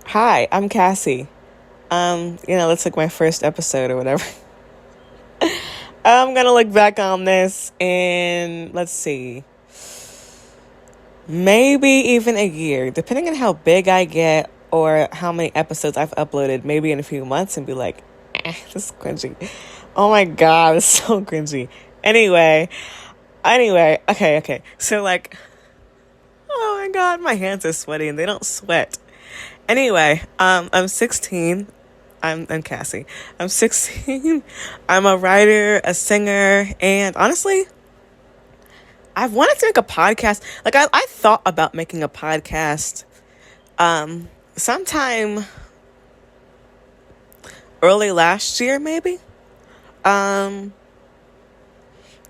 Hi, I'm Cassie. That's like my first episode or whatever. I'm gonna look back on this in, let's see, maybe even a year, depending on how big I get or how many episodes I've uploaded, maybe in a few months and be like, this is cringy. Oh my God, it's so cringy. Anyway, okay. So like, oh my God, my hands are sweaty and they don't sweat. Anyway, I'm 16. I'm Cassie. I'm 16. I'm a writer, a singer, and honestly, I've wanted to make a podcast. Like I thought about making a podcast sometime early last year, maybe. Um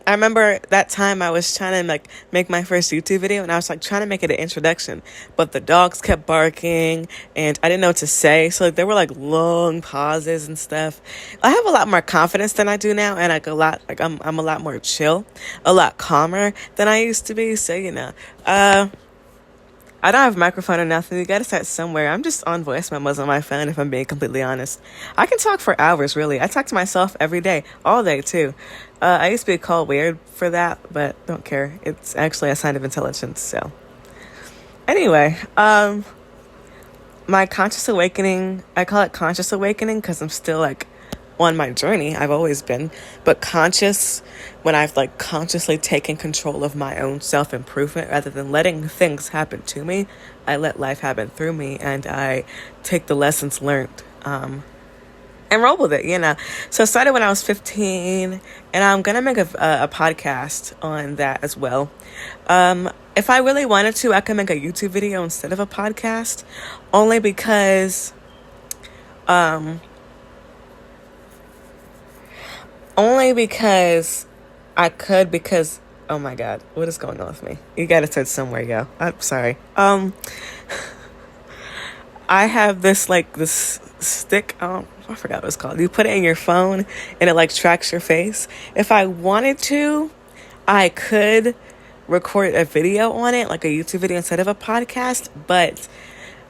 I remember that time I was trying to like make my first YouTube video and I was like trying to make it an introduction, but the dogs kept barking and I didn't know what to say. So like there were like long pauses and stuff. I have a lot more confidence than I do now, and I'm a lot more chill, a lot calmer than I used to be. So I don't have a microphone or nothing. You gotta start somewhere. I'm just on voice memos on my phone, if I'm being completely honest. I can talk for hours, really. I talk to myself every day, all day, too. I used to be called weird for that, but don't care. It's actually a sign of intelligence, so. Anyway, my conscious awakening, I call it conscious awakening because I'm still, like, on my journey. I've always been, but conscious when I've like consciously taken control of my own self-improvement rather than letting things happen to me. I let life happen through me, and I take the lessons learned and roll with it. So I started when I was 15, and I'm gonna make a podcast on that as well. If I really wanted to, I could make a YouTube video instead of a podcast, only because um I could, because oh my God, what is going on with me? You gotta start somewhere, yo. I'm sorry. I have this stick. I forgot what it's called. You put it in your phone and it like tracks your face. If I wanted to, I could record a video on it, like a YouTube video instead of a podcast, but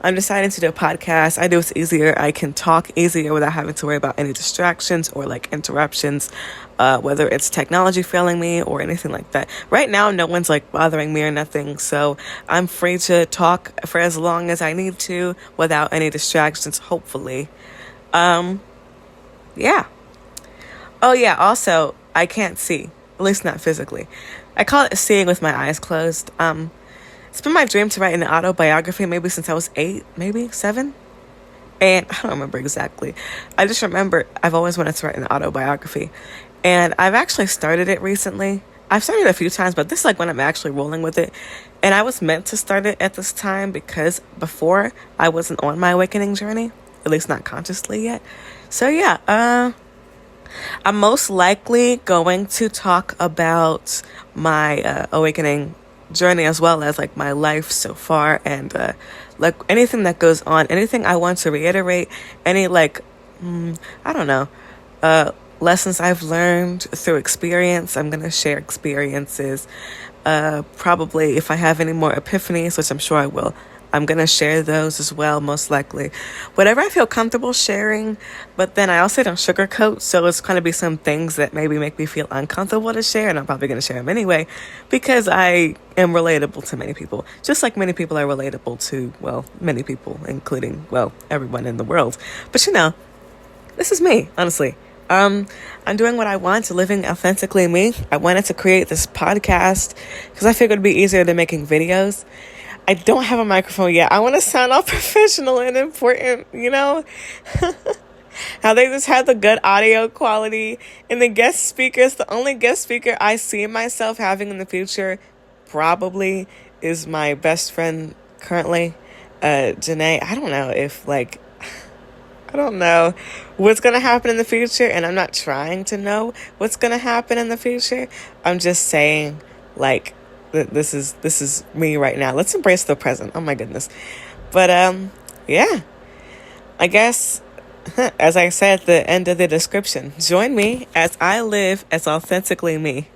I'm deciding to do a podcast. I do it's easier. I can talk easier without having to worry about any distractions or like interruptions, whether it's technology failing me or anything like that. Right now, no one's like bothering me or nothing, so I'm free to talk for as long as I need to without any distractions, hopefully. Yeah. Oh yeah, also, I can't see, at least not physically. I call it seeing with my eyes closed. It's been my dream to write an autobiography maybe since I was 8, maybe 7. And I don't remember exactly. I just remember I've always wanted to write an autobiography. And I've actually started it recently. I've started it a few times, but this is like when I'm actually rolling with it. And I was meant to start it at this time because before I wasn't on my awakening journey, at least not consciously yet. So yeah, I'm most likely going to talk about my awakening journey as well as like my life so far, and like anything that goes on, anything I want to reiterate, any like I don't know, lessons I've learned through experience. I'm gonna share experiences. Probably if I have any more epiphanies, which I'm sure I will, I'm going to share those as well, most likely. Whatever I feel comfortable sharing, but then I also don't sugarcoat, so it's going to be some things that maybe make me feel uncomfortable to share, and I'm probably going to share them anyway, because I am relatable to many people, just like many people are relatable to, well, many people, including, well, everyone in the world. But this is me, honestly. I'm doing what I want, living authentically me. I wanted to create this podcast because I figured it'd be easier than making videos. I don't have a microphone yet. I want to sound all professional and important, How they just have the good audio quality. And the guest speakers, the only guest speaker I see myself having in the future probably is my best friend currently, Janae. I don't know what's going to happen in the future, and I'm not trying to know what's going to happen in the future. I'm just saying, like, this is me right now. Let's embrace the present. Oh my goodness. But yeah, I guess as I said at the end of the description, join me as I live as authentically me.